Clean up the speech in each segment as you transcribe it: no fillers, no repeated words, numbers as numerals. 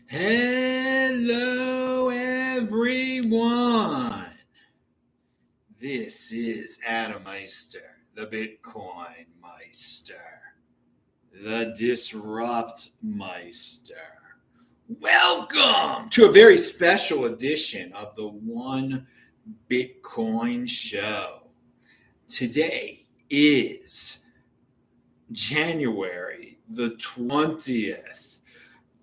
Hello, everyone. This is Adam Meister, the Bitcoin Meister, the Disrupt Meister. Welcome to a very special edition of the One Bitcoin Show. Today is January the 20th.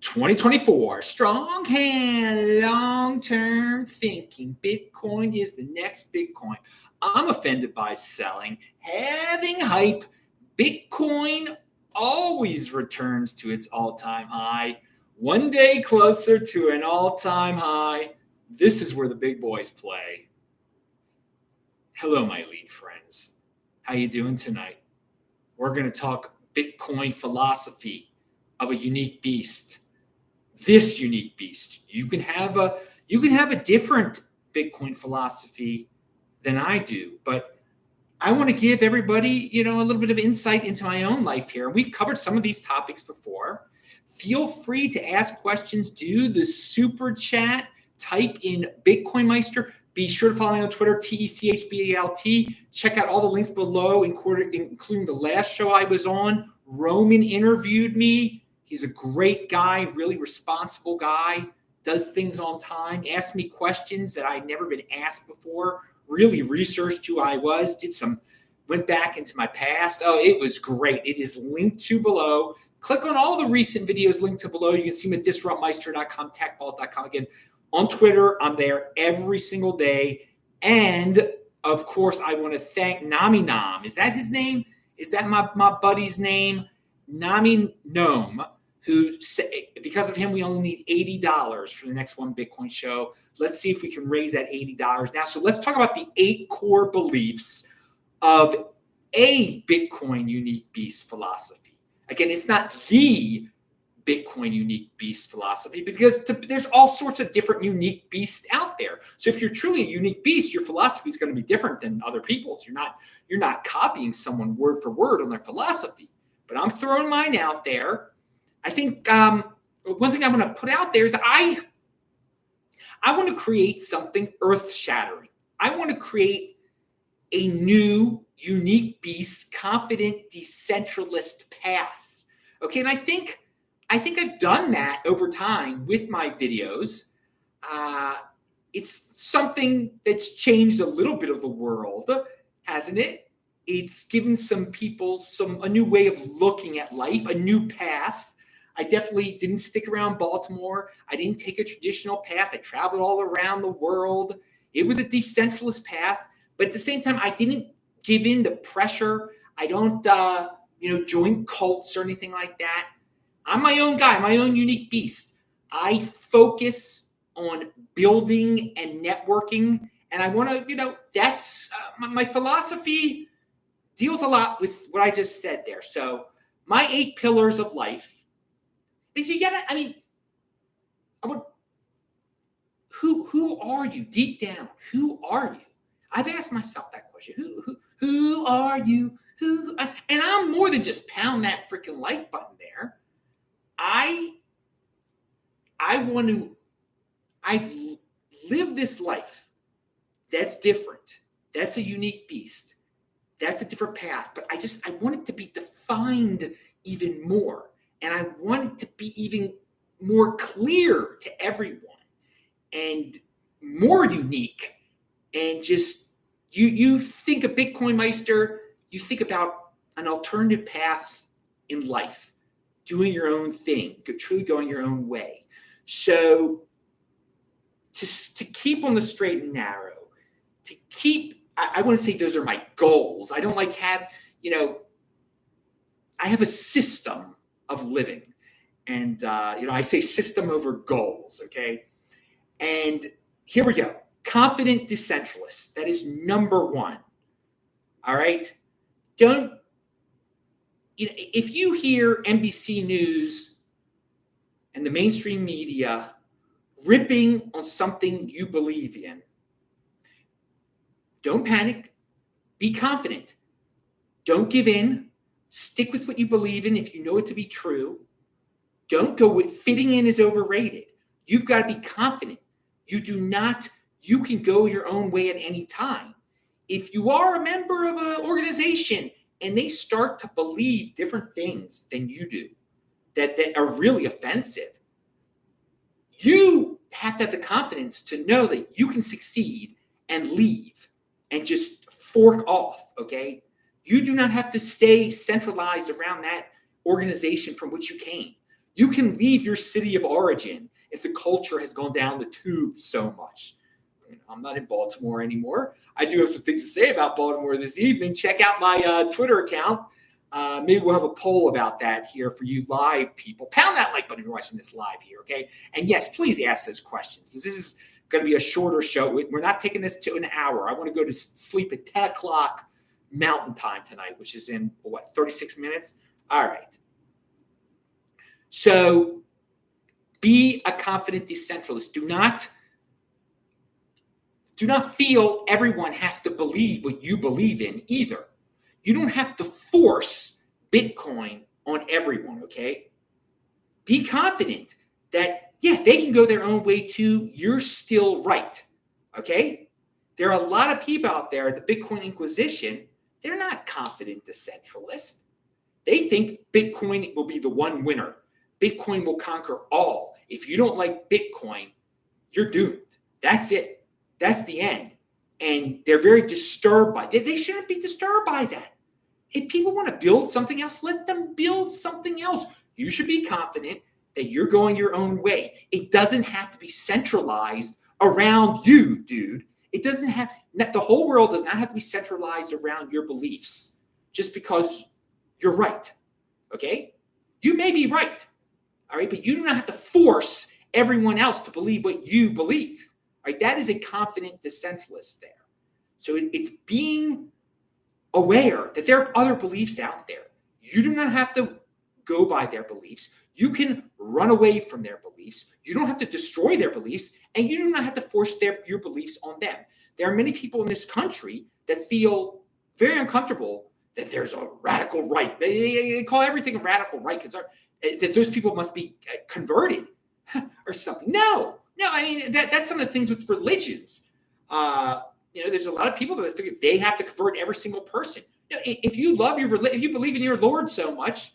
2024, strong hand, long-term thinking. Bitcoin is the next Bitcoin. I'm offended by selling, having hype. Bitcoin always returns to its all-time high. One day closer to an all-time high. This is where the big boys play. Hello, my lead friends. How you doing tonight? We're going to talk Bitcoin philosophy of a unique beast. This unique beast. You can have a different Bitcoin philosophy than I do, but I want to give everybody, a little bit of insight into my own life here. We've covered some of these topics before. Feel free to ask questions. Do the super chat. Type in Bitcoin Meister. Be sure to follow me on Twitter, TECHBALT. Check out all the links below, including the last show I was on. Roman interviewed me. He's a great guy, really responsible guy, does things on time, asked me questions that I'd never been asked before, really researched who I was, went back into my past. Oh, it was great. It is linked to below. Click on all the recent videos linked to below. You can see me at disruptmeister.com, techbalt.com. Again, on Twitter, I'm there every single day. And, of course, I want to thank Nomee Nome. Is that his name? Is that my buddy's name? Nomee Nome, who, because of him, we only need $80 for the next One Bitcoin Show. Let's see if we can raise that $80 now. So let's talk about the 8 core beliefs of a Bitcoin unique beast philosophy. Again, it's not the Bitcoin unique beast philosophy because there's all sorts of different unique beasts out there. So if you're truly a unique beast, your philosophy is going to be different than other people's. You're not copying someone word for word on their philosophy. But I'm throwing mine out there. I think one thing I want to put out there is I want to create something earth-shattering. I want to create a new, unique beast, confident, decentralist path. Okay, and I think I've done that over time with my videos. It's something that's changed a little bit of the world, hasn't it? It's given some people a new way of looking at life, a new path. I definitely didn't stick around Baltimore. I didn't take a traditional path. I traveled all around the world. It was a decentralist path, but at the same time, I didn't give in to pressure. I don't, join cults or anything like that. I'm my own guy, my own unique beast. I focus on building and networking, and I want to, that's my philosophy. Deals a lot with what I just said there. So my 8 pillars of life is who are you deep down? Who are you? I've asked myself that question. Who are you? And I'm more than just pound that freaking like button there. I've lived this life that's different. That's a unique beast. That's a different path, but I want it to be defined even more. And I want it to be even more clear to everyone and more unique. And just, you think of Bitcoin Meister, you think about an alternative path in life, doing your own thing, truly going your own way. So to keep on the straight and narrow, I want to say those are my goals. I don't I have a system of living. And, I say system over goals, okay? And here we go. Confident decentralist. That is number 1. All right? If you hear NBC News and the mainstream media ripping on something you believe in, don't panic. Be confident. Don't give in. Stick with what you believe in if you know it to be true. Don't go with fitting in is overrated. You've got to be confident. You can go your own way at any time. If you are a member of an organization and they start to believe different things than you do that are really offensive, you have to have the confidence to know that you can succeed and leave and just fork off, okay? You do not have to stay centralized around that organization from which you came. You can leave your city of origin if the culture has gone down the tube so much. I'm not in Baltimore anymore. I do have some things to say about Baltimore this evening. Check out my Twitter account. Maybe we'll have a poll about that here for you live people. Pound that like button if you're watching this live here, okay? And yes, please ask those questions because this is going to be a shorter show. We're not taking this to an hour. I want to go to sleep at 10 o'clock Mountain Time tonight, which is in, 36 minutes? All right. So be a confident decentralist. Do not feel everyone has to believe what you believe in either. You don't have to force Bitcoin on everyone, okay? Be confident that, yeah, they can go their own way too. You're still right, okay? There are a lot of people out there, the Bitcoin Inquisition, they're not confident decentralists. They think Bitcoin will be the one winner. Bitcoin will conquer all. If you don't like Bitcoin, you're doomed. That's it. That's the end. And they're very disturbed by it. They shouldn't be disturbed by that. If people want to build something else, let them build something else. You should be confident that you're going your own way. It doesn't have to be centralized around you, dude. It doesn't have, the whole world does not have to be centralized around your beliefs just because you're right, okay? You may be right, all right, but you do not have to force everyone else to believe what you believe, all right? That is a confident decentralist there. So it's being aware that there are other beliefs out there. You do not have to go by their beliefs. You can run away from their beliefs. You don't have to destroy their beliefs, and you do not have to force your beliefs on them. There are many people in this country that feel very uncomfortable that there's a radical right. They call everything a radical right, that those people must be converted or something. No, I mean, that's some of the things with religions. There's a lot of people that think they have to convert every single person. If you love your religion, if you believe in your Lord so much,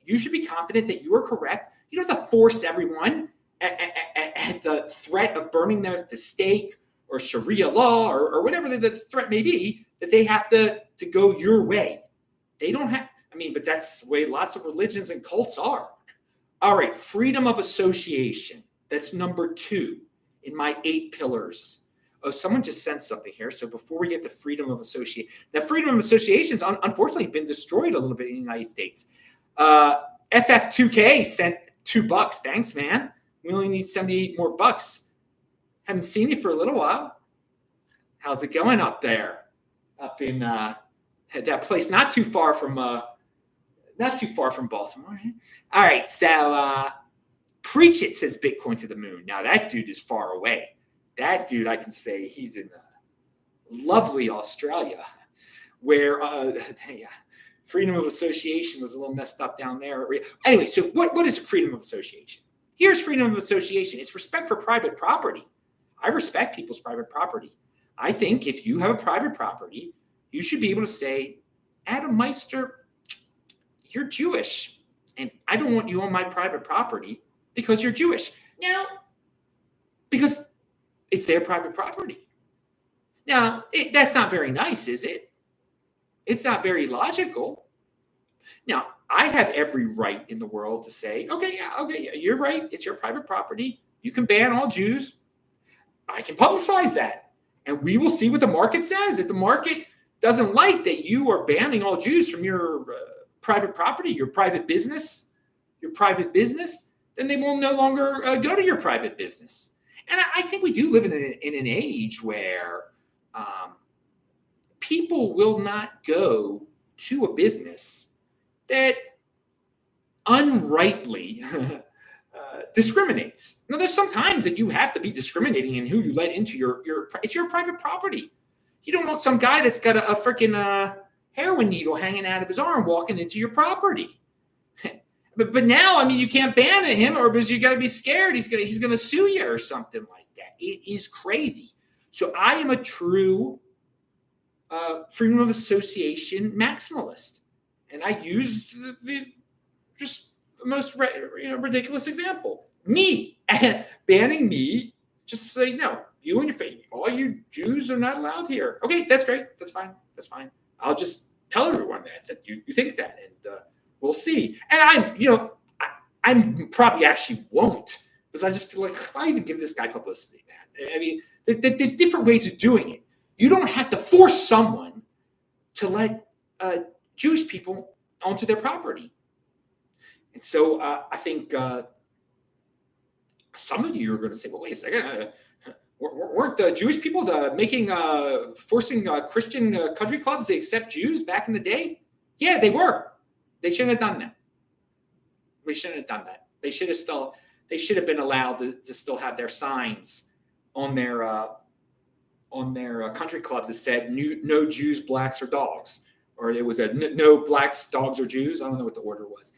you should be confident that you are correct. You don't have to force everyone at the threat of burning them at the stake or Sharia law or whatever the threat may be, that they have to go your way. They don't have, but that's the way lots of religions and cults are. All right, freedom of association. That's number 2 in my 8 pillars. Oh, someone just sent something here. So before we get to freedom of association, now freedom of association has unfortunately been destroyed a little bit in the United States. FF2K sent $2. Thanks, man. We only need 78 more bucks. Haven't seen you for a little while. How's it going up there? Up in that place, not too far from Baltimore. All right, so Preach It says Bitcoin to the moon. Now that dude is far away. That dude, I can say he's in lovely Australia, where freedom of association was a little messed up down there. Anyway, so what is freedom of association? Here's freedom of association. It's respect for private property. I respect people's private property. I think if you have a private property, you should be able to say, Adam Meister, you're Jewish, and I don't want you on my private property because you're Jewish. Now, because it's their private property. Now, that's not very nice, is it? It's not very logical. Now, I have every right in the world to say, okay, you're right. It's your private property. You can ban all Jews. I can publicize that. And we will see what the market says. If the market doesn't like that you are banning all Jews from your private property, your private business, then they will no longer go to your private business. And I think we do live in an age where people will not go to a business that unrightly discriminates. Now, there's some times that you have to be discriminating in who you let into it's your private property. You don't want some guy that's got a freaking heroin needle hanging out of his arm walking into your property. But now, I mean, you can't ban him, or because you got to be scared he's gonna sue you or something like that. It is crazy. So I am a true freedom of association maximalist, and I use the just the most ridiculous example. Me banning me, just say no. You and your family, all you Jews are not allowed here. Okay, that's great. That's fine. That's fine. I'll just tell everyone that you think that, and we'll see. And I'm probably actually won't, because I just feel like, why even give this guy publicity, man? I mean, there's different ways of doing it. You don't have to force someone to let Jewish people onto their property. And so I think some of you are going to say, well, wait a second. Weren't Jewish people forcing Christian country clubs to accept Jews back in the day? Yeah, they were. They shouldn't have done that. We shouldn't have done that. They should have been allowed to still have their signs on their country clubs that said no Jews, blacks, or dogs, or it was a no blacks, dogs, or Jews. I don't know what the order was.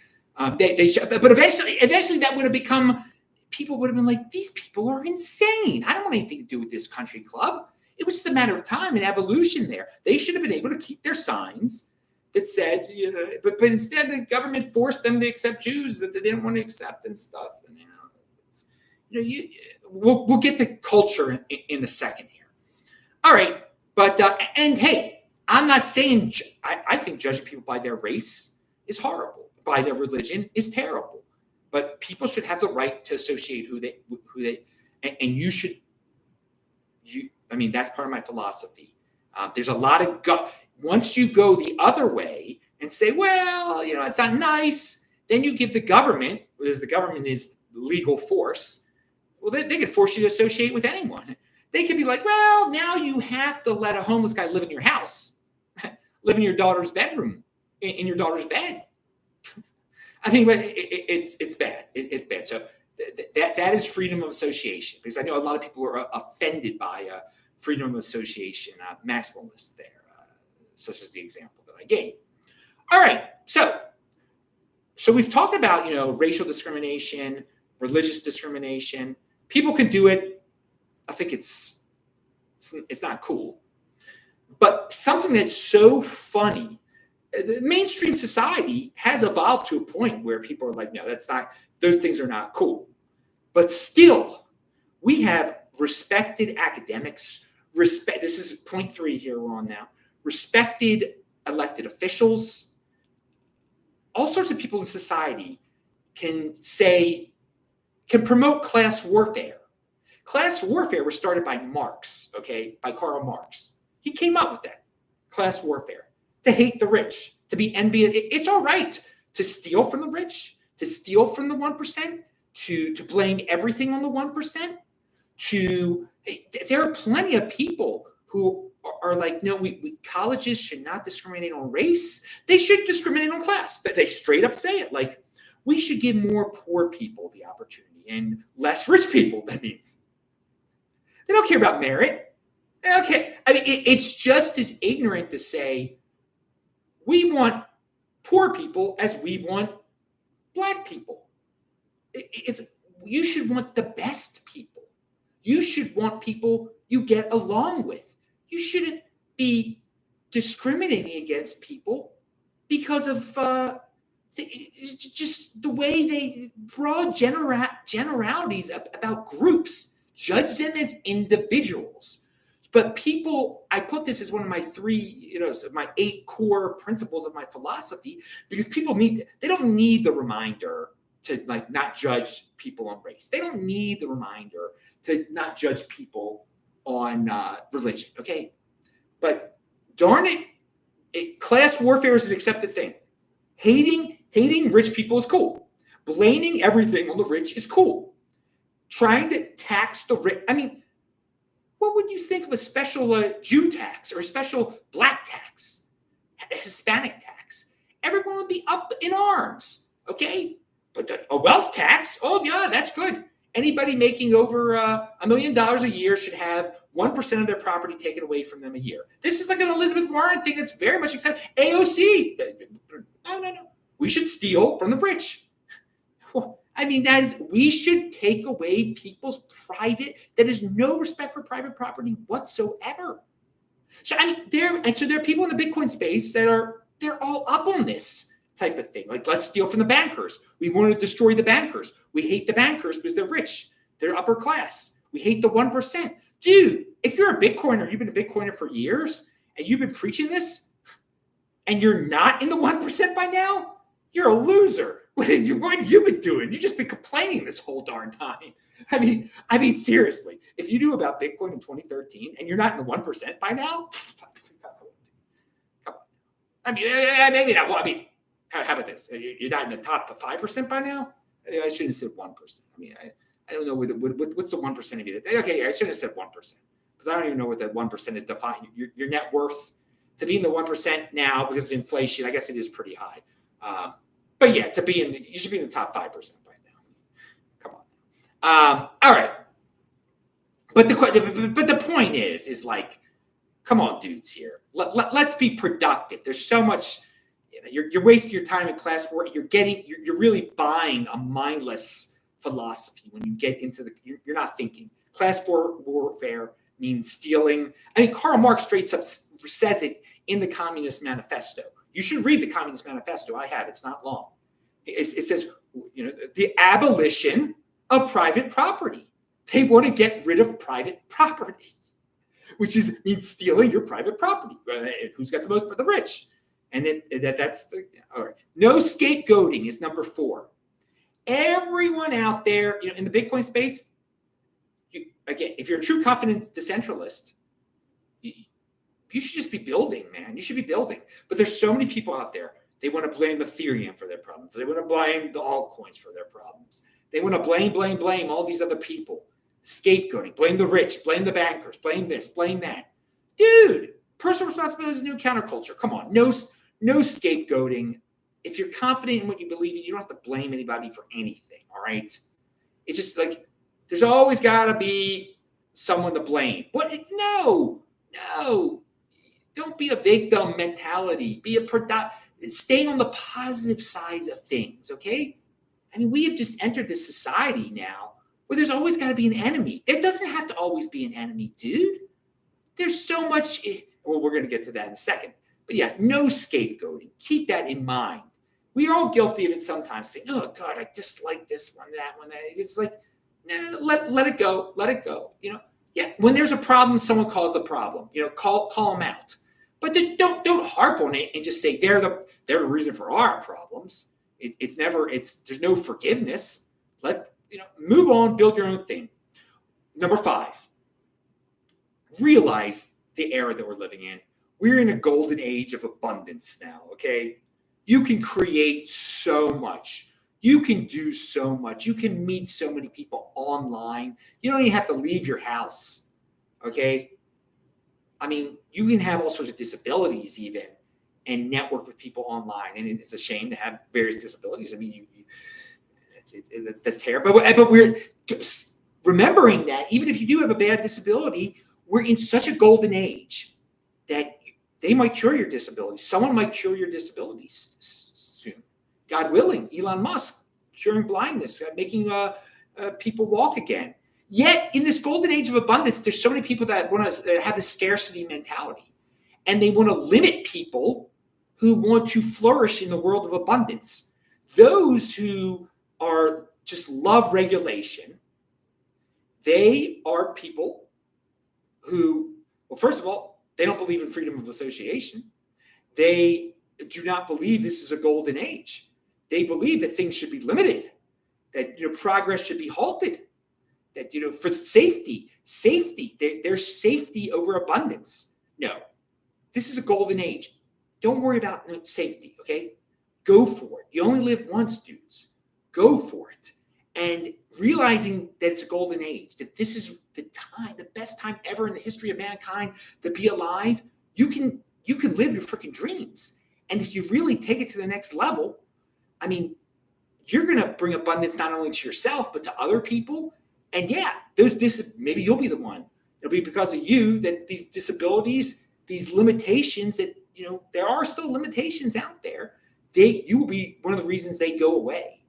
They should, but eventually that would have become. People would have been like, these people are insane. I don't want anything to do with this country club. It was just a matter of time and evolution there. They should have been able to keep their signs that said, but instead the government forced them to accept Jews that they didn't want to accept and stuff. And we'll get to culture in a second here. All right, but and hey, I'm not saying I think judging people by their race is horrible, by their religion is terrible. But people should have the right to associate who they, and you should. I mean, that's part of my philosophy. There's a lot of once you go the other way and say, well, it's not nice, then you give the government, because the government is the legal force. Well, they could force you to associate with anyone. They could be like, well, now you have to let a homeless guy live in your house, live in your daughter's bedroom, in your daughter's bed. I mean, but it's bad. It's bad. So that is freedom of association, because I know a lot of people are offended by freedom of association maximalists there, such as the example that I gave. All right, so we've talked about racial discrimination, religious discrimination. People can do it. I think it's not cool, but something that's so funny. The mainstream society has evolved to a point where people are like, no, those things are not cool. But still, we have respected academics, this is point 3 here we're on now, respected elected officials, all sorts of people in society can promote class warfare. Class warfare was started by Marx, by Karl Marx. He came up with that, class warfare. To hate the rich, to be envious. It's all right to steal from the rich, to steal from the 1%, to blame everything on the 1%. There are plenty of people who are like, no, colleges should not discriminate on race. They should discriminate on class. They straight up say it. Like, we should give more poor people the opportunity and less rich people. That means they don't care about merit. Okay, I mean, it's just as ignorant to say, we want poor people as we want black people. You should want the best people. You should want people you get along with. You shouldn't be discriminating against people because of just the way they broad generalities about groups. Judge them as individuals. But people, I put this as one of my 8 core principles of my philosophy, because people they don't need the reminder to not judge people on race. They don't need the reminder to not judge people on religion. Okay, but darn it, class warfare is an accepted thing. Hating rich people is cool. Blaming everything on the rich is cool. Trying to tax the rich. I mean, what would you think of a special Jew tax or a special black tax, a Hispanic tax? Everyone would be up in arms, okay? But a wealth tax, oh yeah, that's good. Anybody making over $1 million a year should have 1% of their property taken away from them a year. This is like an Elizabeth Warren thing that's very much accepted. AOC, no. We should steal from the rich. I mean, we should take away people's private, that is no respect for private property whatsoever. So I mean, there are people in the Bitcoin space they're all up on this type of thing. Like, let's steal from the bankers. We want to destroy the bankers. We hate the bankers because they're rich. They're upper class. We hate the 1%. Dude, if you're a Bitcoiner, you've been a Bitcoiner for years, and you've been preaching this, and you're not in the 1% by now, you're a loser. What have you been doing? You've just been complaining this whole darn time. I mean, seriously, if you knew about Bitcoin in 2013 and you're not in the 1% by now, come on. I mean, maybe not. Well, I mean, how about this? You're not in the top 5% by now? I shouldn't have said 1%. I mean, I don't know what's the 1% of you. Okay, I shouldn't have said 1% because I don't even know what that 1% is defined. Your net worth to be in the 1% now because of inflation, I guess it is pretty high. But yeah, you should be in the top 5% by now. Come on. All right. But the point is like, come on, dudes here. Let's be productive. There's so much, you're wasting your time in class work. You're really buying a mindless philosophy when you get into you're not thinking. Class warfare means stealing. I mean, Karl Marx straight up says it in the Communist Manifesto. You should read the Communist Manifesto. I have. It's not long. It says, the abolition of private property. They want to get rid of private property, which means stealing your private property. Who's got the most? The rich. And that's all right. No scapegoating is number 4. Everyone out there, in the Bitcoin space, again, if you're a true confident decentralist, you should just be building, man. You should be building. But there's so many people out there. They want to blame Ethereum for their problems. They want to blame the altcoins for their problems. They want to blame all these other people. Scapegoating. Blame the rich. Blame the bankers. Blame this. Blame that. Dude, personal responsibility is a new counterculture. Come on. No scapegoating. If you're confident in what you believe in, you don't have to blame anybody for anything, all right? It's just like there's always got to be someone to blame. What? No. Don't be a victim mentality. Stay on the positive side of things, okay? I mean, we have just entered this society now where there's always got to be an enemy. There doesn't have to always be an enemy, dude. There's so much. Well, we're going to get to that in a second. But yeah, no scapegoating. Keep that in mind. We are all guilty of it sometimes, saying, oh, God, I dislike this one, that one, that. It's like, no, let it go. Let it go. Yeah, when there's a problem, someone calls the problem. Call them out. But don't harp on it and just say they're the reason for our problems. There's no forgiveness. Move on, build your own thing. Number 5, realize the era that we're living in. We're in a golden age of abundance now, okay? You can create so much. You can do so much. You can meet so many people online. You don't even have to leave your house, okay? I mean, you can have all sorts of disabilities even and network with people online. And it's a shame to have various disabilities. I mean, that's terrible. But we're remembering that even if you do have a bad disability, we're in such a golden age that they might cure your disability. Someone might cure your disability soon. God willing, Elon Musk curing blindness, making people walk again. Yet, in this golden age of abundance, there's so many people that want to have the scarcity mentality. And they want to limit people who want to flourish in the world of abundance. Those who just love regulation, they are people who, well, first of all, they don't believe in freedom of association. They do not believe this is a golden age. They believe that things should be limited, that progress should be halted. That, for safety, there's safety over abundance. No, this is a golden age. Don't worry about safety, okay? Go for it. You only live once, dudes. Go for it. And realizing that it's a golden age, that this is the best time ever in the history of mankind to be alive, you can live your freaking dreams. And if you really take it to the next level, I mean, you're going to bring abundance not only to yourself, but to other people. And yeah, maybe you'll be the one. It'll be because of you that these disabilities, these limitations that, there are still limitations out there. You will be one of the reasons they go away.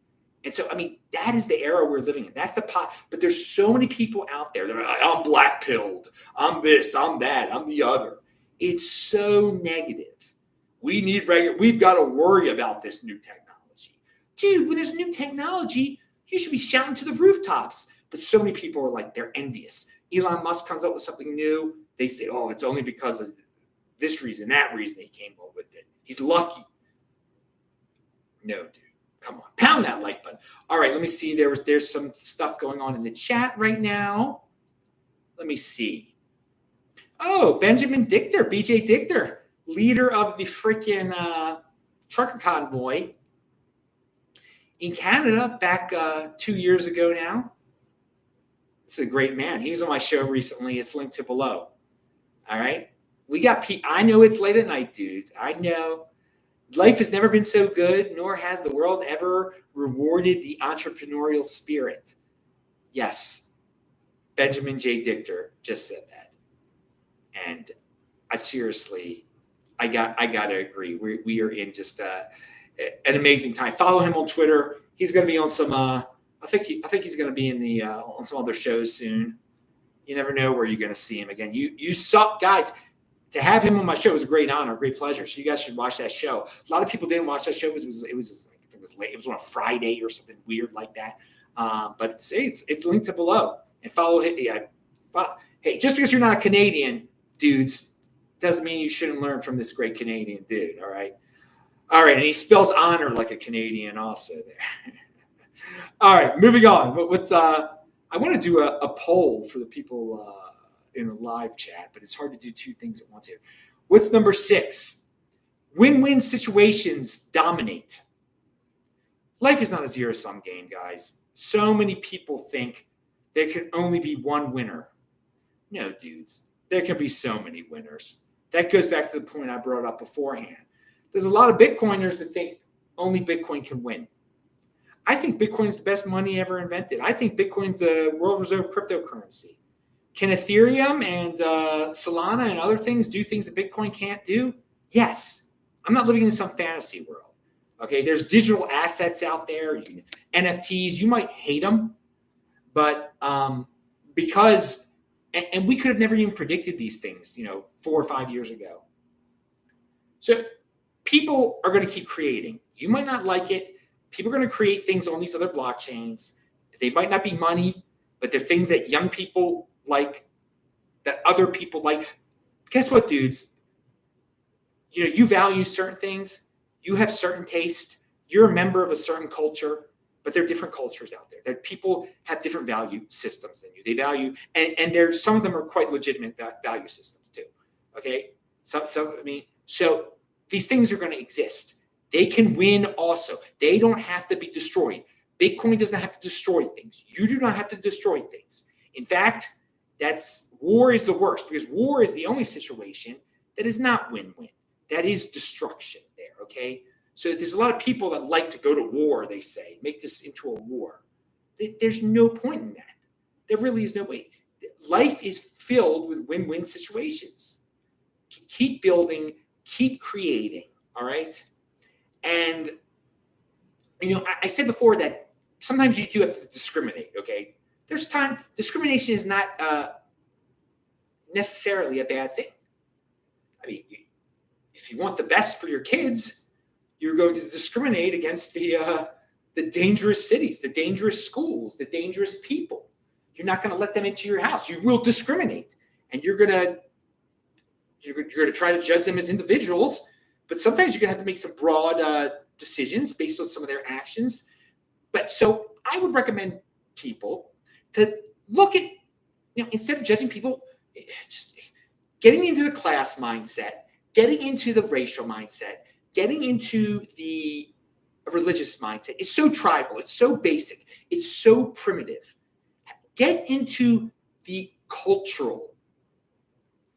And so, I mean, that is the era we're living in. That's the pot. But there's so many people out there that are like, I'm black pilled. I'm this, I'm that, I'm the other. It's so negative. We've got to worry about this new technology. Dude, when there's new technology, you should be shouting to the rooftops. But so many people are like, they're envious. Elon Musk comes up with something new. They say, oh, it's only because of this reason, that reason he came up with it. He's lucky. No, dude. Come on, pound that like button. All right, let me see. There's some stuff going on in the chat right now. Let me see. Oh, Benjamin Dictor, BJ Dictor, leader of the freaking trucker convoy in Canada back 2 years ago now. It's a great man. He was on my show recently. It's linked to below. All right. We got I know it's late at night, dude. I know. Life has never been so good, nor has the world ever rewarded the entrepreneurial spirit. Yes, Benjamin J. Dictor just said that. And I seriously, I got to agree. We are in just an amazing time. Follow him on Twitter. He's going to be on some, I think he's going to be in the on some other shows soon. You never know where you're going to see him again. You suck, guys. To have him on my show was a great honor, a great pleasure. So you guys should watch that show. A lot of people didn't watch that show. It was late. It was on a Friday or something weird like that. But it's linked to below. And follow him. Hey, just because you're not a Canadian, dudes, doesn't mean you shouldn't learn from this great Canadian dude. All right. And he spells honor like a Canadian also there. All right, moving on. I want to do a poll for the people in the live chat, but it's hard to do two things at once here. What's number 6? Win-win situations dominate. Life is not a zero-sum game, guys. So many people think there can only be one winner. No, dudes. There can be so many winners. That goes back to the point I brought up beforehand. There's a lot of Bitcoiners that think only Bitcoin can win. I think Bitcoin is the best money ever invented. I think Bitcoin's the world reserve cryptocurrency. Can Ethereum and Solana and other things do things that Bitcoin can't do? Yes. I'm not living in some fantasy world. Okay, there's digital assets out there, NFTs. You might hate them, but because we could have never even predicted these things, 4 or 5 years ago. So people are going to keep creating. You might not like it. People are going to create things on these other blockchains. They might not be money, but they're things that young people like, that other people like. Guess what, dudes? You value certain things. You have certain taste. You're a member of a certain culture, but there are different cultures out there. That people have different value systems than you. They value, and there's some of them are quite legitimate value systems too. Okay, so these things are going to exist. They can win also. They don't have to be destroyed. Bitcoin doesn't have to destroy things. You do not have to destroy things. In fact, war is the worst, because war is the only situation that is not win-win. That is destruction there, okay? So there's a lot of people that like to go to war, they say, make this into a war. There's no point in that. There really is no way. Life is filled with win-win situations. Keep building, keep creating, all right? And, I said before that sometimes you do have to discriminate, okay? There's time. Discrimination is not necessarily a bad thing. I mean, if you want the best for your kids, you're going to discriminate against the dangerous cities, the dangerous schools, the dangerous people. You're not going to let them into your house. You will discriminate, and you're going to try to judge them as individuals. But sometimes you're going to have to make some broad decisions based on some of their actions. But so I would recommend people to look at, instead of judging people, just getting into the class mindset, getting into the racial mindset, getting into the religious mindset. It's so tribal. It's so basic. It's so primitive. Get into the cultural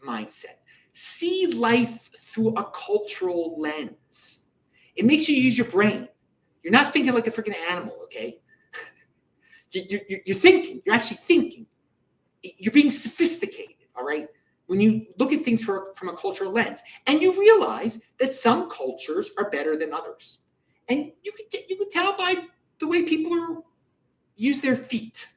mindset. See life through a cultural lens. It makes you use your brain. You're not thinking like a freaking animal, okay? You're thinking. You're actually thinking. You're being sophisticated, all right? When you look at things from a cultural lens, and you realize that some cultures are better than others. And you could tell by the way people use their feet.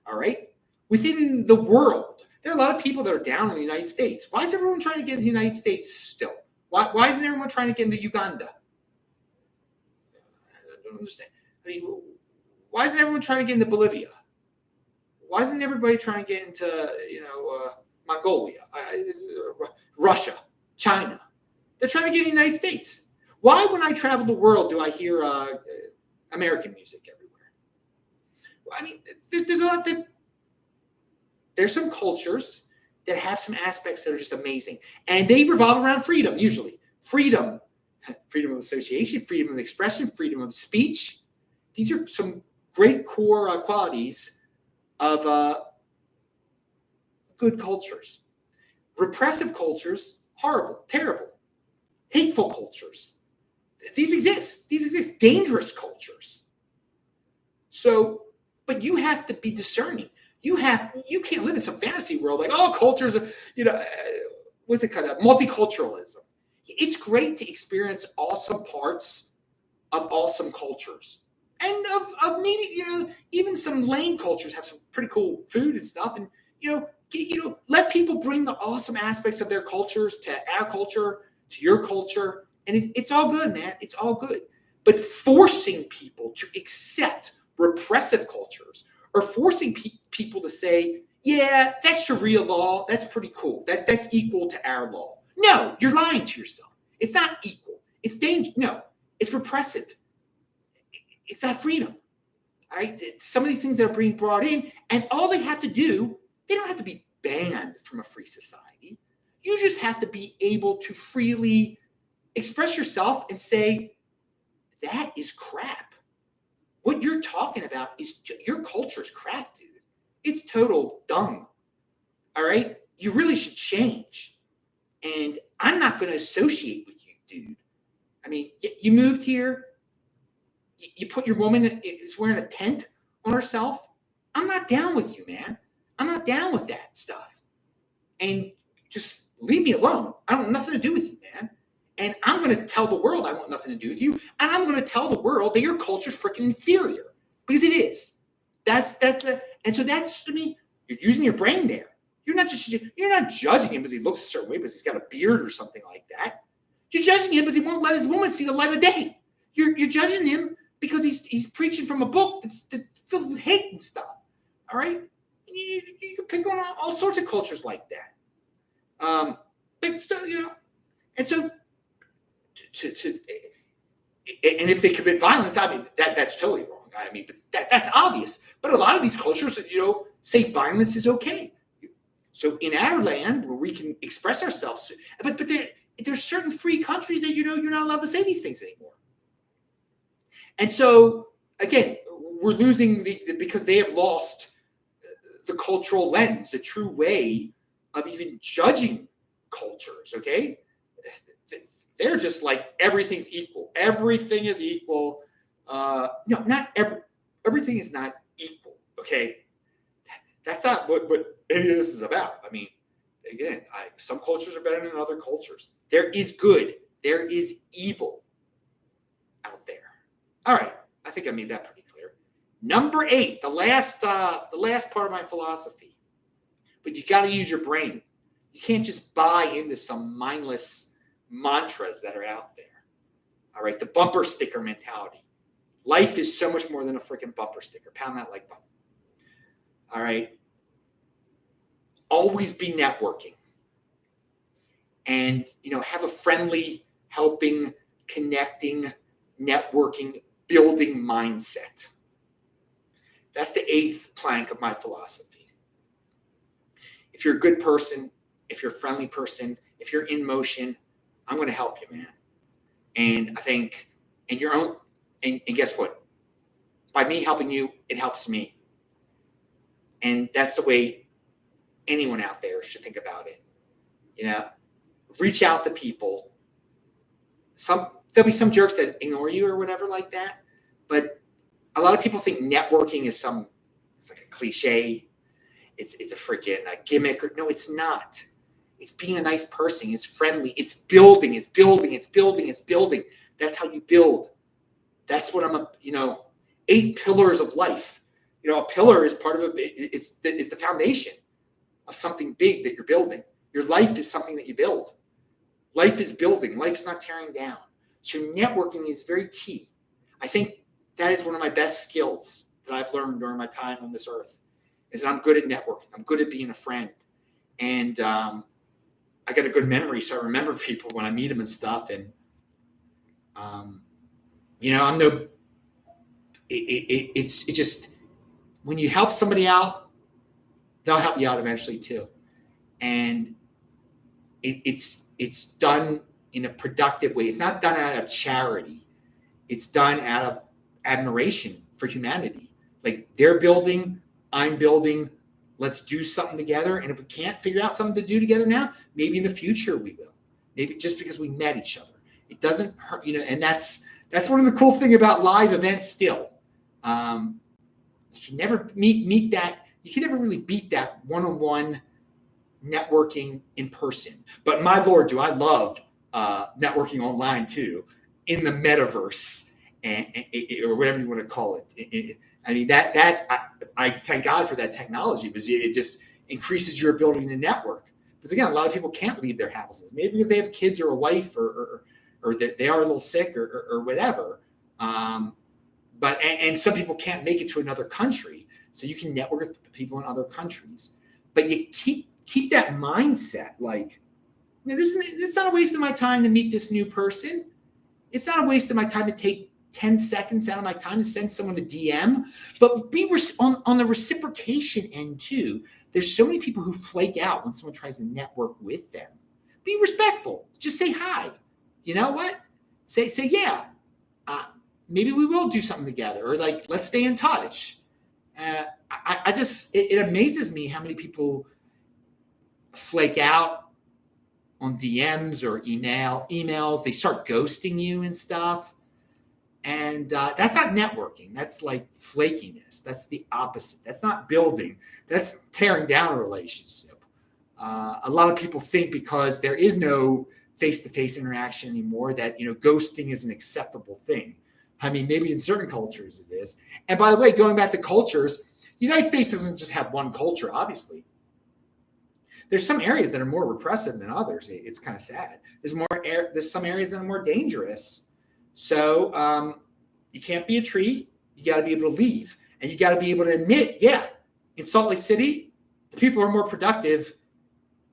All right? Within the world, there are a lot of people that are down in the United States. Why is everyone trying to get into the United States still? Why isn't everyone trying to get into Uganda? I don't understand. I mean, why isn't everyone trying to get into Bolivia? Why isn't everybody trying to get into, Mongolia, Russia, China? They're trying to get in the United States. Why, when I travel the world, do I hear American music everywhere? Well, I mean, there's a lot that. There's some cultures that have some aspects that are just amazing, and they revolve around freedom. Usually, freedom of association, freedom of expression, freedom of speech. These are some great core qualities of good cultures. Repressive cultures, horrible, terrible. Hateful cultures. These exist. Dangerous cultures. So, but you have to be discerning. You can't live in some fantasy world like, oh, cultures are, what's it kind of multiculturalism. It's great to experience awesome parts of awesome cultures. And of meaning, even some lame cultures have some pretty cool food and stuff. And, let people bring the awesome aspects of their cultures to our culture, to your culture. And it's all good, man. It's all good. But forcing people to accept repressive cultures or forcing people to say, yeah, that's Sharia law. That's pretty cool. That's equal to our law. No, you're lying to yourself. It's not equal. It's dangerous. No, it's repressive. It's not freedom. All right. Some of these things that are being brought in, and all they have to do, they don't have to be banned from a free society. You just have to be able to freely express yourself and say, that is crap. What you're talking about is your culture's crap, dude. It's total dung. All right? You really should change. And I'm not going to associate with you, dude. I mean, you moved here. You put your woman is wearing a tent on herself. I'm not down with you, man. I'm not down with that stuff. And just leave me alone. I want nothing to do with you, man. And I'm going to tell the world I want nothing to do with you. And I'm going to tell the world that your culture's freaking inferior. Because it is. You're using your brain there. You're not judging him because he looks a certain way, because he's got a beard or something like that. You're judging him because he won't let his woman see the light of day. You're judging him because he's preaching from a book that's filled with hate and stuff. All right? You can pick on all sorts of cultures like that. But still, and so and if they commit violence, I mean, that's totally wrong. I mean, but that's obvious. But a lot of these cultures, say violence is okay. So in our land where we can express ourselves, but there's certain free countries that you're not allowed to say these things anymore. And so again, we're losing because they have lost the cultural lens, the true way of even judging cultures. Okay, they're just like everything's equal. Everything is equal. No, not everything is not equal. Okay, that's not what any of this is about. I mean, again, some cultures are better than other cultures. There is good. There is evil out there. All right, I think I made that pretty clear. Number 8, the last part of my philosophy. But you got to use your brain. You can't just buy into some mindless mantras that are out there. All right, the bumper sticker mentality. Life is so much more than a freaking bumper sticker. Pound that like button. All right. Always be networking. And, have a friendly, helping, connecting, networking, building mindset. That's the 8th plank of my philosophy. If you're a good person, if you're a friendly person, if you're in motion, I'm going to help you, man. And I think and guess what? By me helping you, it helps me. And that's the way anyone out there should think about it. Reach out to people. There'll be some jerks that ignore you or whatever like that. But a lot of people think networking is it's like a cliche. It's a freaking gimmick. No, it's not. It's being a nice person. It's friendly. It's building. It's building. It's building. It's building. That's how you build. That's what 8 pillars of life. A pillar is part of it's the foundation of something big that you're building. Your life is something that you build. Life is building. Life is not tearing down. So networking is very key. I think that is one of my best skills that I've learned during my time on this earth, is that I'm good at networking. I'm good at being a friend. And I got a good memory, so I remember people when I meet them and stuff. And, it's just, when you help somebody out, they'll help you out eventually too. And it's done in a productive way. It's not done out of charity. It's done out of admiration for humanity. Like, they're building, I'm building, let's do something together. And if we can't figure out something to do together now, maybe in the future we will. Maybe just because we met each other. It doesn't hurt, and that's one of the cool thing about live events still. You can never meet that. You can never really beat that one-on-one networking in person. But my Lord, do I love networking online too, in the metaverse, or whatever you want to call it. I mean, I thank God for that technology, because it just increases your ability to network. Because again, a lot of people can't leave their houses, maybe because they have kids or a wife, or they are a little sick or whatever. But some people can't make it to another country, so you can network with people in other countries. But you keep that mindset, like, it's not a waste of my time to meet this new person. It's not a waste of my time to take 10 seconds out of my time to send someone a DM. But be on the reciprocation end too. There's so many people who flake out when someone tries to network with them. Be respectful. Just say hi. You know what? Say yeah. Maybe we will do something together, or like, let's stay in touch. It amazes me how many people flake out on DMs or emails. They start ghosting you and stuff. And that's not networking. That's like flakiness. That's the opposite. That's not building. That's tearing down a relationship. A lot of people think because there is no face-to-face interaction anymore that, ghosting is an acceptable thing. I mean, maybe in certain cultures it is. And by the way, going back to cultures, the United States doesn't just have one culture, obviously. There's some areas that are more repressive than others. It's kind of sad. There's some areas that are more dangerous. So you can't be a tree. You got to be able to leave. And you got to be able to admit, yeah, in Salt Lake City, the people are more productive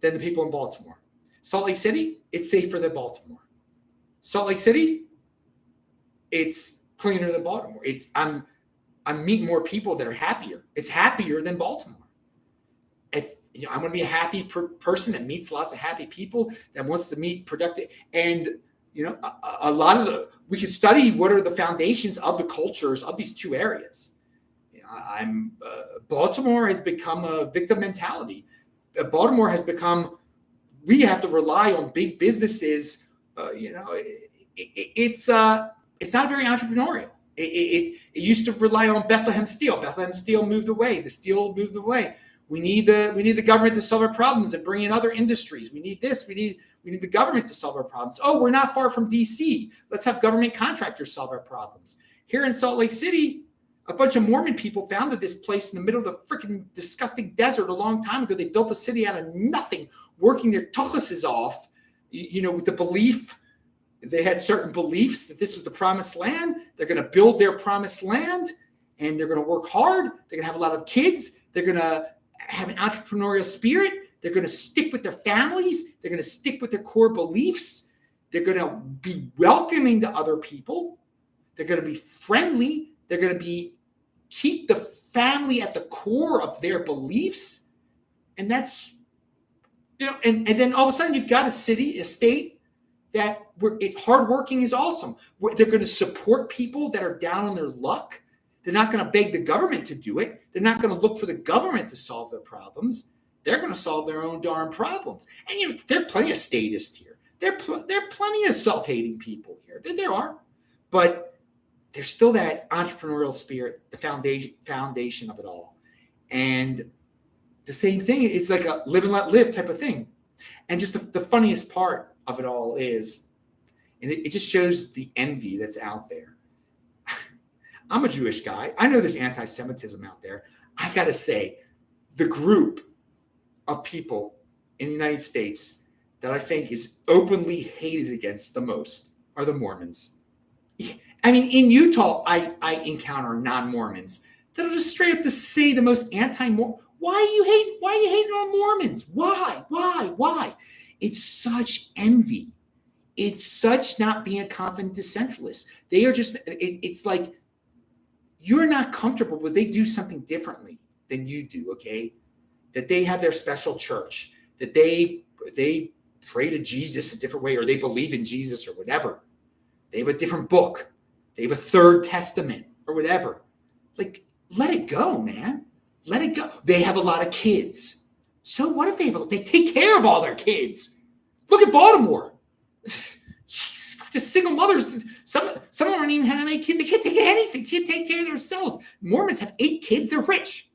than the people in Baltimore. Salt Lake City, it's safer than Baltimore. Salt Lake City, it's cleaner than Baltimore. I'm meeting more people that are happier. It's happier than Baltimore. I'm going to be a happy person that meets lots of happy people, that wants to meet productive. And, a lot of we can study what are the foundations of the cultures of these two areas. Baltimore has become a victim mentality. Baltimore has become, we have to rely on big businesses. It's not very entrepreneurial. It used to rely on Bethlehem Steel. Bethlehem Steel moved away. The steel moved away. We need the government to solve our problems and bring in other industries. We need this. We need the government to solve our problems. Oh, we're not far from DC. Let's have government contractors solve our problems. Here in Salt Lake City, a bunch of Mormon people founded this place in the middle of the freaking disgusting desert a long time ago. They built a city out of nothing, working their tuchluses off, with the belief. They had certain beliefs that this was the promised land. They're going to build their promised land, and they're going to work hard. They're going to have a lot of kids. They're going to have an entrepreneurial spirit. They're going to stick with their families. They're going to stick with their core beliefs. They're going to be welcoming to other people. They're going to be friendly. They're going to keep the family at the core of their beliefs. And that's, and then all of a sudden you've got a state that hardworking is awesome. They're going to support people that are down on their luck. They're not going to beg the government to do it. They're not going to look for the government to solve their problems. They're going to solve their own darn problems. And there are plenty of statists here. There are plenty of self-hating people here. There are. But there's still that entrepreneurial spirit, the foundation of it all. And the same thing, it's like a live and let live type of thing. And just the funniest part of it all is, and it just shows the envy that's out there. I'm a Jewish guy. I know there's anti-Semitism out there. I got to say, the group of people in the United States that I think is openly hated against the most are the Mormons. I mean, in Utah, I encounter non-Mormons that'll just straight up to say the most anti-Mormon. Why are you hating on Mormons? Why? It's such envy. It's such not being a confident decentralist. They are just, it's like, you're not comfortable because they do something differently than you do, okay? That they have their special church, that they pray to Jesus a different way, or they believe in Jesus or whatever. They have a different book. They have a third testament or whatever. Like, let it go, man. Let it go. They have a lot of kids. So what if they take care of all their kids? Look at Baltimore. Jeez, the single mothers, some of them aren't even having any kids. They can't take anything. They can't take care of themselves. Mormons have 8 kids. They're rich.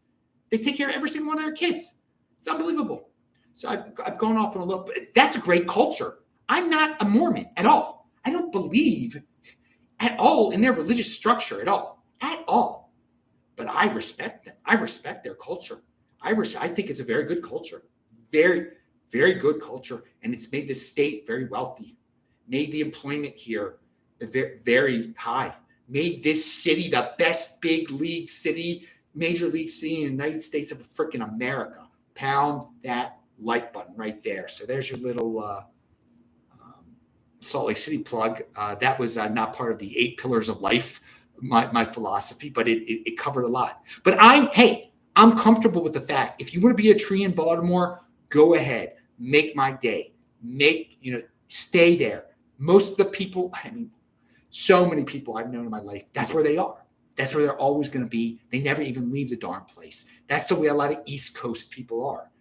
They take care of every single one of their kids. It's unbelievable. So I've gone off on a little bit. That's a great culture. I'm not a Mormon at all. I don't believe at all in their religious structure at all. But I respect them. I respect their culture. I think it's a very good culture. Very, very good culture. And it's made this state very wealthy. Made the employment here very, very high. Made this city the best big league city, major league city in the United States of freaking America. Pound that like button right there. So there's your little Salt Lake City plug. That was not part of the 8 pillars of life, my philosophy, but it covered a lot. But I'm comfortable with the fact, if you want to be a tree in Baltimore, go ahead, make my day, stay there. Most of the people, so many people I've known in my life, that's where they are. That's where they're always going to be. They never even leave the darn place. That's the way a lot of East Coast people are.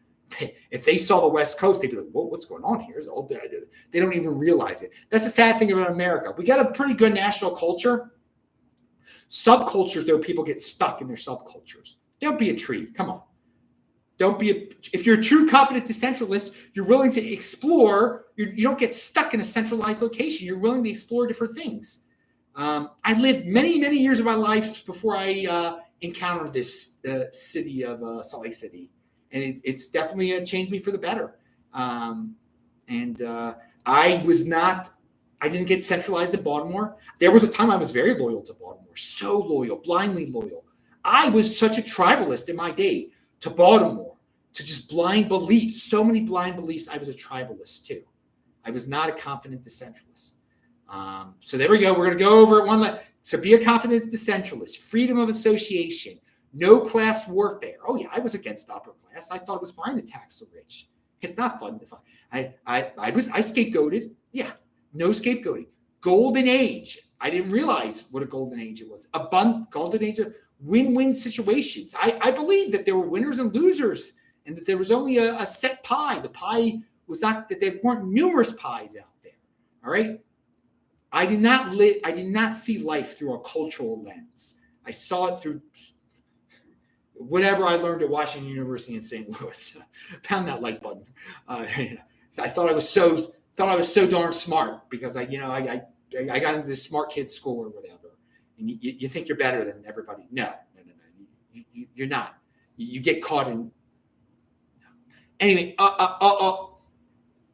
If they saw the West Coast, they'd be like, whoa, what's going on here? They don't even realize it. That's the sad thing about America. We got a pretty good national culture. Subcultures, though, people get stuck in their subcultures. Don't be a tree. Come on. If you're a true confident decentralist, you're willing to explore. You don't get stuck in a centralized location. You're willing to explore different things. I lived many, many years of my life before I encountered this city of Salt Lake City. And it's definitely changed me for the better. I didn't get centralized in Baltimore. There was a time I was very loyal to Baltimore, so loyal, blindly loyal. I was such a tribalist in my day to Baltimore, to just blind beliefs, so many blind beliefs. I was a tribalist too. I was not a confident decentralist. So there we go. We're going to go over it one last. So be a confident decentralist, freedom of association, no class warfare. Oh yeah, I was against the upper class. I thought it was fine to tax the rich. It's not fun to find. I scapegoated. Yeah, no scapegoating. Golden age. I didn't realize what a golden age it was. Golden age of win-win situations. I believe that there were winners and losers, and that there was only a set pie. The pie was not that there weren't numerous pies out there. All right. I did not see life through a cultural lens. I saw it through whatever I learned at Washington University in St. Louis. Pound that like button. I thought I was so darn smart because I got into this smart kid school or whatever. And you think you're better than everybody. No. You're not. You get caught in. Anyway,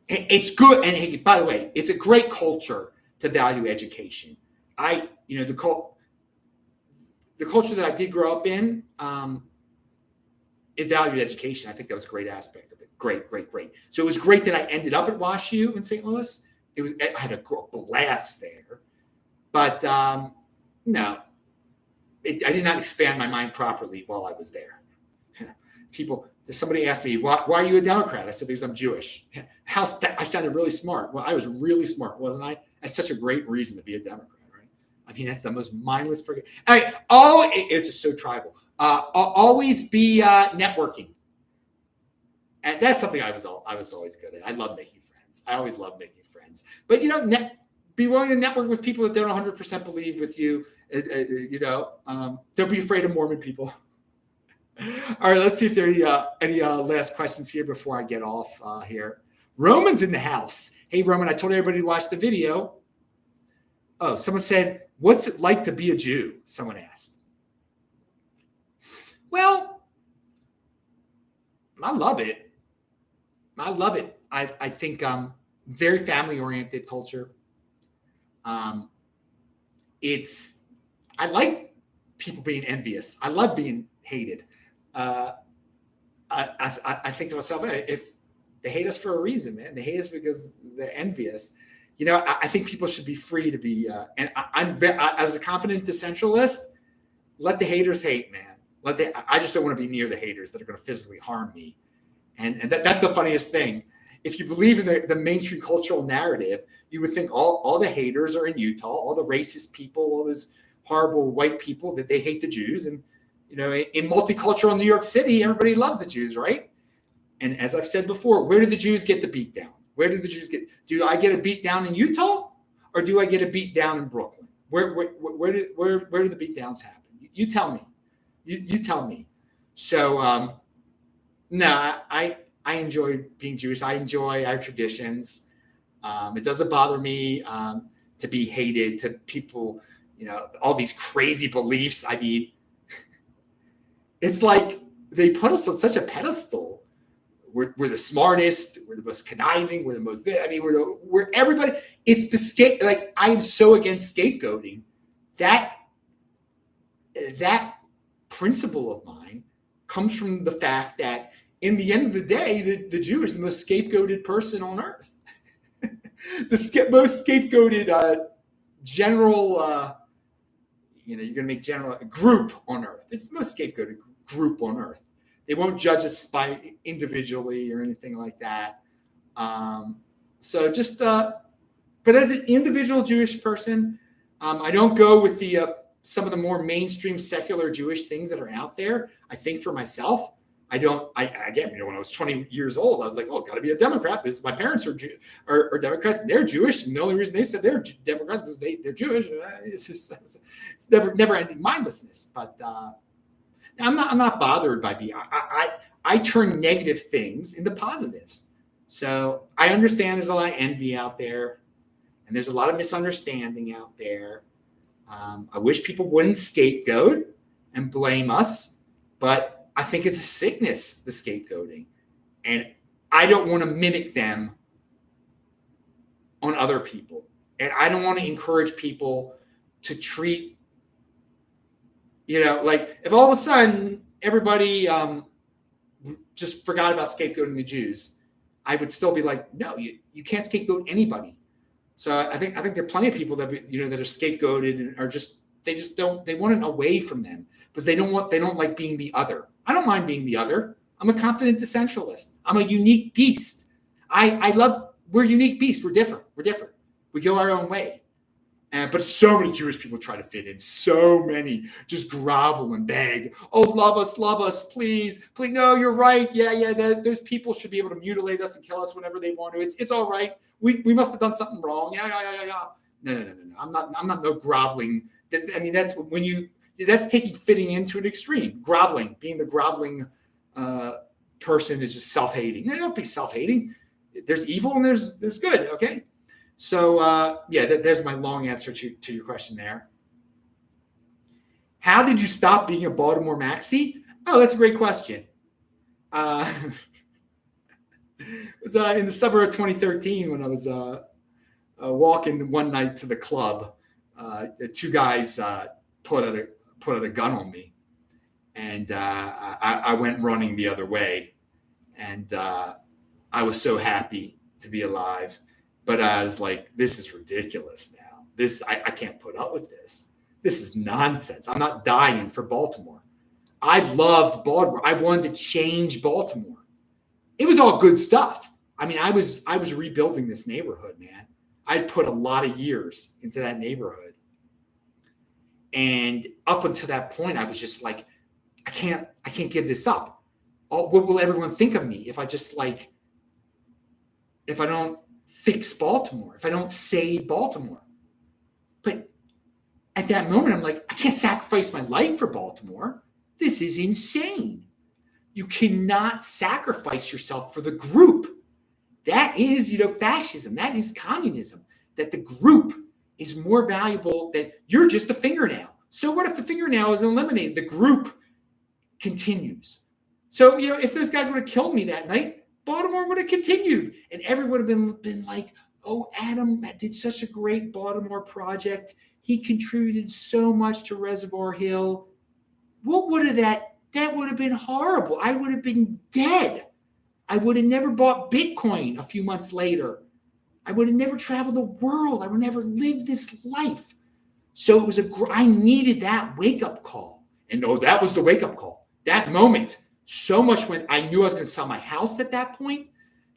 it's good. And hey, by the way, it's a great culture to value education. The culture that I did grow up in, it valued education. I think that was a great aspect of it. Great. So it was great that I ended up at WashU in St. Louis. I had a blast there, but no, I did not expand my mind properly while I was there. Somebody asked me, why are you a Democrat? I said, because I'm Jewish. I sounded really smart. Well, I was really smart, wasn't I? That's such a great reason to be a Democrat, right? I mean, that's the most mindless freaking. All right. It's just so tribal. Always be networking. And that's something I was always good at. I love making friends. I always love making friends. But, be willing to network with people that don't 100% believe with you. Don't be afraid of Mormon people. All right, let's see if there are any last questions here before I get off here. Roman's in the house. Hey, Roman, I told everybody to watch the video. Oh, someone said What's it like to be a Jew? Someone asked. Well, I love it. I love it. I think very family-oriented culture. I like people being envious. I love being hated. I think to myself, if they hate us for a reason, man, they hate us because they're envious. You know, I think people should be free to be. And as a confident decentralist, let the haters hate, man. I just don't want to be near the haters that are going to physically harm me. And that's the funniest thing. If you believe in the mainstream cultural narrative, you would think all the haters are in Utah, all the racist people, all those horrible white people, that they hate the Jews. And, you know, in multicultural New York City, everybody loves the Jews, right? And as I've said before, where do the Jews get the beat down? Where do the Jews get? Do I get a beat down in Utah, or do I get a beat down in Brooklyn? Where do the beat downs happen? You tell me. You tell me. So no, I enjoy being Jewish. I enjoy our traditions. It doesn't bother me to be hated, to people, you know, all these crazy beliefs. I mean, it's like they put us on such a pedestal. We're the smartest. We're the most conniving. We're the most. I mean, we're everybody. It's the like, I am so against scapegoating. That principle of mine comes from the fact that in the end of the day, the Jew is the most scapegoated person on earth. Most scapegoated general. You're going to make general group on earth. It's the most scapegoated group on earth. They won't judge us by individually or anything like that. So just, but as an individual Jewish person, I don't go with some of the more mainstream secular Jewish things that are out there. I think for myself, again, when I was 20 years old, I was like, oh, got to be a Democrat because my parents are Democrats and they're Jewish. And the only reason they said they're Democrats because they're Jewish. It's never ending mindlessness. But I'm not bothered by being. I turn negative things into positives. So I understand there's a lot of envy out there, and there's a lot of misunderstanding out there. I wish people wouldn't scapegoat and blame us, but I think it's a sickness, the scapegoating, and I don't want to mimic them on other people, and I don't want to encourage people to treat. You know, like if all of a sudden everybody just forgot about scapegoating the Jews, I would still be like, no, you can't scapegoat anybody. So I think there are plenty of people that that are scapegoated and are they want it away from them because they don't like being the other. I don't mind being the other. I'm a confident decentralist. I'm a unique beast. We're unique beasts. We're different. We go our own way. But so many Jewish people try to fit in. So many just grovel and beg. Oh, love us, please. No, you're right. Yeah. Those people should be able to mutilate us and kill us whenever they want to. It's all right. We must have done something wrong. Yeah. No. I'm not no groveling. I mean, that's taking fitting into an extreme. Groveling, being the groveling person is just self-hating. No, don't be self-hating. There's evil and there's good. Okay. So, there's my long answer to your question there. How did you stop being a Baltimore Maxi? Oh, that's a great question. It was in the summer of 2013 when I was walking one night to the club. The two guys put out a gun on me, and I went running the other way. And I was so happy to be alive. But I was like, this is ridiculous now. I can't put up with this. This is nonsense. I'm not dying for Baltimore. I loved Baltimore. I wanted to change Baltimore. It was all good stuff. I mean, I was rebuilding this neighborhood, man. I put a lot of years into that neighborhood. And up until that point, I was just like, I can't give this up. What will everyone think of me if I don't fix Baltimore, if I don't save Baltimore? But at that moment, I'm like, I can't sacrifice my life for Baltimore. This is insane. You cannot sacrifice yourself for the group. That is, fascism. That is communism. That the group is more valuable than you're just a fingernail. So what if the fingernail is eliminated? The group continues. So, if those guys would have killed me that night, Baltimore would have continued. And everyone would have been like, oh, Adam did such a great Baltimore project. He contributed so much to Reservoir Hill. What would have that would have been horrible. I would have been dead. I would have never bought Bitcoin a few months later. I would have never traveled the world. I would never live this life. So I needed that wake-up call. And that was the wake-up call. That moment, so much when I knew I was going to sell my house at that point.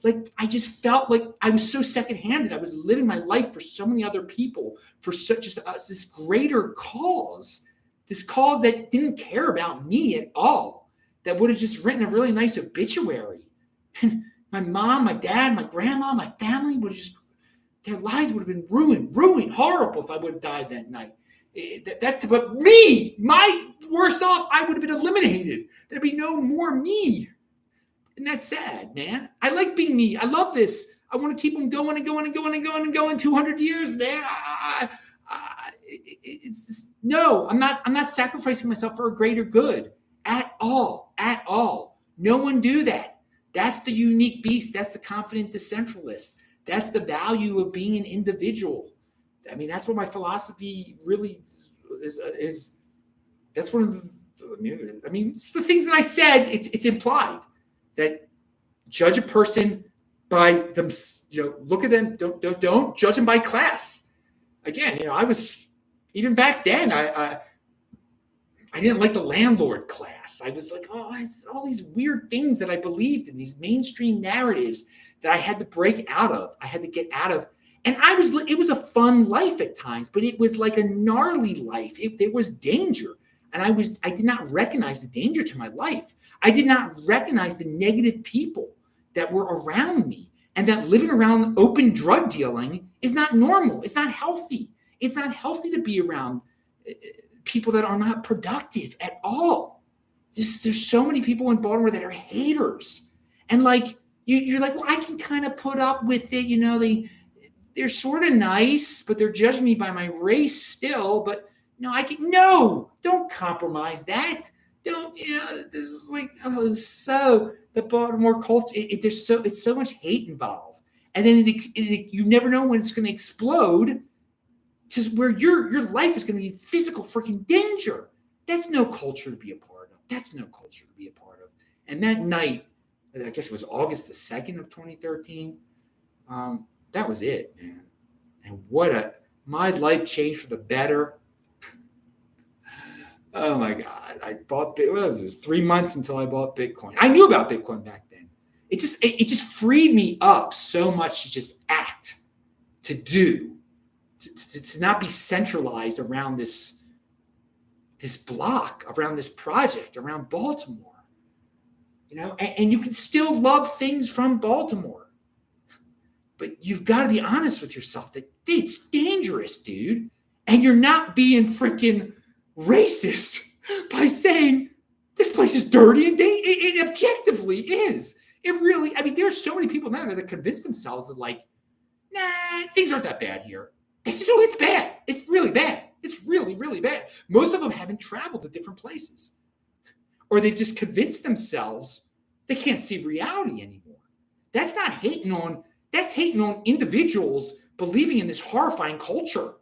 Like, I just felt like I was so second-handed. I was living my life for so many other people, for this greater cause, this cause that didn't care about me at all, that would have just written a really nice obituary. My mom, my dad, my grandma, my family would have their lives would have been ruined, horrible if I would have died that night. But me, my worse off, I would have been eliminated. There'd be no more me. And that's sad, man. I like being me. I love this. I want to keep them going and going and going and going and going 200 years, man. It's just, no, I'm not sacrificing myself for a greater good at all. No one do that. That's the unique beast. That's the confident decentralist. That's the value of being an individual. I mean, that's what my philosophy really is. That's one of the, it's the things that I said. It's implied that judge a person by them. Look at them. Don't judge them by class. Again, I was, even back then, I didn't like the landlord class. I was like, all these weird things that I believed in, these mainstream narratives that I had to break out of. I had to get out of. And it was a fun life at times, but it was like a gnarly life. There was danger. And I did not recognize the danger to my life. I did not recognize the negative people that were around me, and that living around open drug dealing is not normal. It's not healthy. It's not healthy to be around people that are not productive at all. There's so many people in Baltimore that are haters. And like, you're like, well, I can kind of put up with it. They're sort of nice, but they're judging me by my race still. But don't compromise that. Don't, there's like, so the Baltimore culture, it's so much hate involved. And then you never know when it's going to explode to where your life is going to be physical freaking danger. That's no culture to be a part of. And that night, I guess it was August the 2nd of 2013. That was it, man. And my life changed for the better. Oh my God. I bought, what was this? 3 months until I bought Bitcoin. I knew about Bitcoin back then. It just freed me up so much to just act, to do, to not be centralized around this block, around this project, around Baltimore. And you can still love things from Baltimore. But you've got to be honest with yourself that it's dangerous, dude. And you're not being freaking racist by saying this place is dirty, and it objectively is. It really, there's so many people now that have convinced themselves that like, nah, things aren't that bad here. It's bad. It's really bad. It's really, really bad. Most of them haven't traveled to different places. Or they've just convinced themselves they can't see reality anymore. That's not hating on, that's hating on individuals believing in this horrifying culture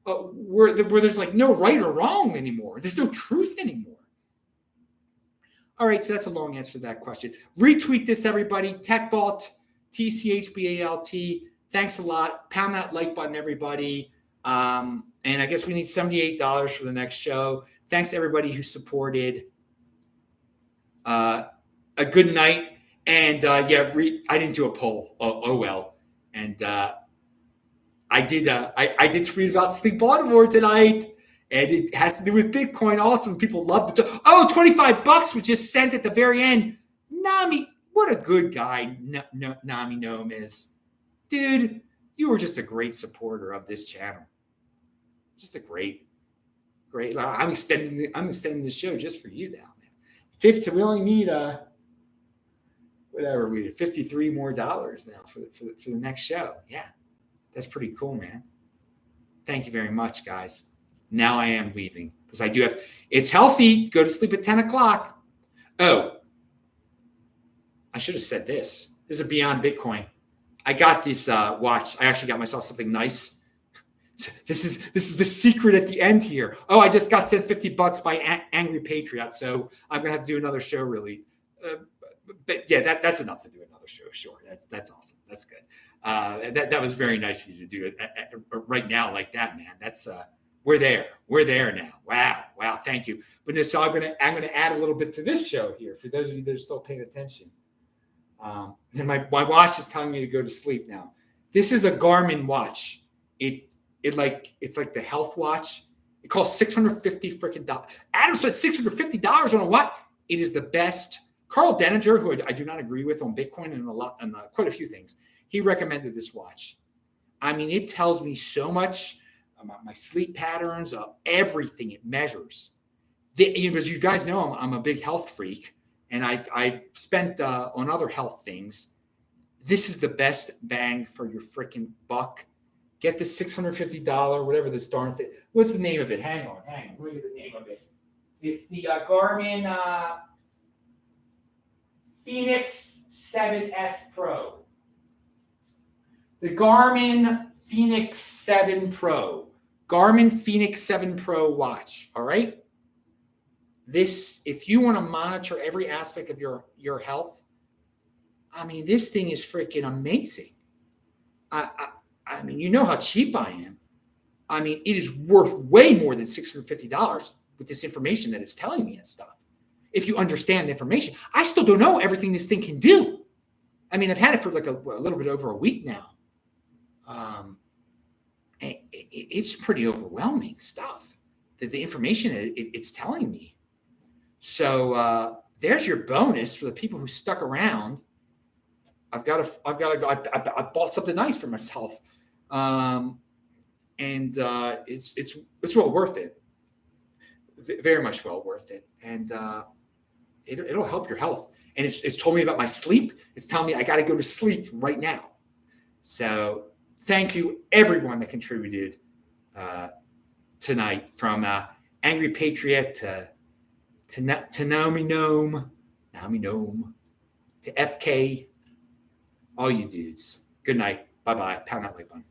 where there's like no right or wrong anymore. There's no truth anymore. All right, so that's a long answer to that question. Retweet this, everybody. TechBalt, TCHBALT. Thanks a lot. Pound that like button, everybody. And I guess we need $78 for the next show. Thanks to everybody who supported. A good night. And I didn't do a poll. Oh well. And I did tweet about Sleep Baltimore tonight. And it has to do with Bitcoin. Awesome. People loved it. Oh, $25 was just sent at the very end. Nomee, what a good guy Nomee Nome is. Dude, you were just a great supporter of this channel. Just a great. I'm extending the show just for you now, man. We only need we need $53 more now for the next show. Yeah, that's pretty cool, man. Thank you very much, guys. Now I am leaving because I do have, it's healthy. Go to sleep at 10 o'clock. Oh, I should have said this. This is a Beyond Bitcoin. I got this watch. I actually got myself something nice. This is the secret at the end here. Oh, I just got sent $50 by Angry Patriot, so I'm gonna have to do another show. Really, but yeah, that's enough to do another show. Sure, that's awesome. That's good. That was very nice of you to do it right now like that, man. That's we're there. We're there now. Wow. Thank you. But no, so I'm gonna add a little bit to this show here for those of you that are still paying attention. And my watch is telling me to go to sleep now. This is a Garmin watch. It's like the health watch. It costs $650 freaking dollars. Adam spent $650 on a watch. It is the best. Carl Denninger, who I do not agree with on Bitcoin and quite a few things, he recommended this watch. I mean, it tells me so much about my sleep patterns, everything it measures. As you guys know, I'm a big health freak. And I've spent on other health things. This is the best bang for your freaking buck. Get the $650, whatever this darn thing. What's the name of it? Hang on. Let me get the name of it. It's the Garmin Fenix 7S Pro. The Garmin Fenix 7 Pro. Garmin Fenix 7 Pro watch. All right? This, if you want to monitor every aspect of your health, I mean, this thing is freaking amazing. I mean, you know how cheap I am. I mean, it is worth way more than $650 with this information that it's telling me and stuff. If you understand the information, I still don't know everything this thing can do. I mean, I've had it for like a little bit over a week now. It's pretty overwhelming stuff. The information it's telling me. So there's your bonus for the people who stuck around. I bought something nice for myself, and it's well worth it. Very much well worth it, and it'll help your health. And it's told me about my sleep. It's telling me I got to go to sleep right now. So thank you everyone that contributed tonight, from Angry Patriot to Nomee Nome, to FK, all you dudes. Good night. Bye-bye. Pound that like button.